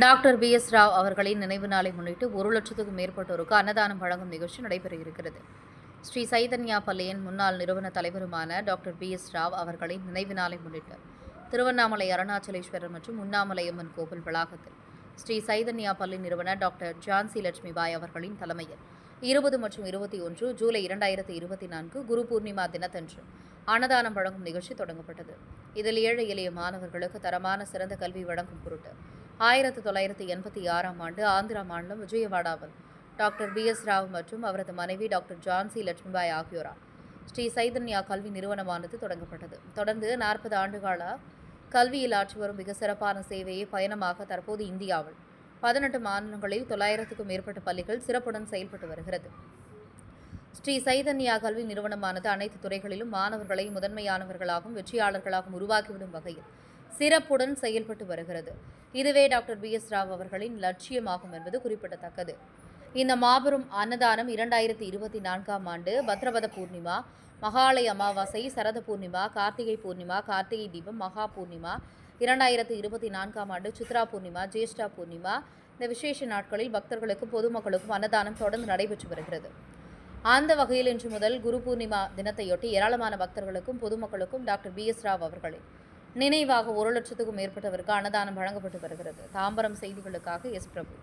Doctor பி.எஸ். Rao அவர்களின் நினைவு நாளை முன்னிட்டு 1,00,000க்கும் மேற்பட்டோருக்கு அன்னதானம் வழங்கும் நிகழ்ச்சி நடைபெற இருக்கிறது. ஸ்ரீ சைதன்யா பள்ளியின் முன்னாள் நிறுவன தலைவருமான டாக்டர் பி.எஸ். ராவ் அவர்களின் நினைவு நாளை முன்னிட்டு திருவண்ணாமலை அருணாச்சலேஸ்வரர் மற்றும் உண்ணாமலையம்மன் கோவில் வளாகத்தில் ஸ்ரீ சைதன்யா பள்ளி நிறுவனர் டாக்டர் ஜான்சி லட்சுமிபாய் அவர்களின் தலைமையில் 20 மற்றும் 21 ஜூலை 2024 குரு பூர்ணிமா தினத்தன்று அன்னதானம் வழங்கும் நிகழ்ச்சி தொடங்கப்பட்டது. இதில் ஏழை எளிய மாணவர்களுக்கு தரமான சிறந்த கல்வி வழங்கும் பொருட்டு 1986ஆம் ஆண்டு ஆந்திரா மாநிலம் விஜயவாடாவில் டாக்டர் பி.எஸ். ராவ் மற்றும் அவரது மனைவி டாக்டர் ஜான்சி லட்சுமிபாய் ஆகியோரால் ஸ்ரீ சைதன்யா கல்வி நிறுவனமானது தொடங்கப்பட்டது. தொடர்ந்து 40 ஆண்டுகால கல்வியில் ஆற்றி வரும் மிக சிறப்பான சேவையை பயணமாக தற்போது இந்தியாவில் 18 மாநிலங்களில் 900க்கும் மேற்பட்ட பள்ளிகள் சிறப்புடன் செயல்பட்டு வருகிறது. ஸ்ரீ சைதன்யா கல்வி நிறுவனமானது அனைத்து துறைகளிலும் மாணவர்களை முதன்மையானவர்களாகவும் வெற்றியாளர்களாகவும் உருவாக்கிவிடும் வகையில் சிறப்புடன் செயல்பட்டு வருகிறது. இதுவே டாக்டர் பி.எஸ். ராவ் அவர்களின் லட்சியமாகும் என்பது குறிப்பிடத்தக்கது. இந்த மாபெரும் அன்னதானம் 2024ஆம் ஆண்டு பத்ரபத பூர்ணிமா, மகாலய அமாவாசை, சரத பூர்ணிமா, கார்த்திகை பூர்ணிமா, கார்த்திகை தீபம், மகா பூர்ணிமா, 2024ஆம் ஆண்டு சித்ரா பூர்ணிமா, ஜேஷ்டா பூர்ணிமா இந்த விசேஷ நாட்களில் பக்தர்களுக்கும் பொதுமக்களுக்கும் அன்னதானம் தொடர்ந்து நடைபெற்று வருகிறது. அந்த வகையில் இன்று முதல் குரு பூர்ணிமா தினத்தையொட்டி ஏராளமான பக்தர்களுக்கும் பொதுமக்களுக்கும் டாக்டர் பி.எஸ். ராவ் அவர்களின் நினைவாக 1,00,000க்கும் மேற்பட்டவருக்கு அன்னதானம் வழங்கப்பட்டு வருகிறது. தாம்பரம் செய்திகளுக்காக எஸ். பிரபு.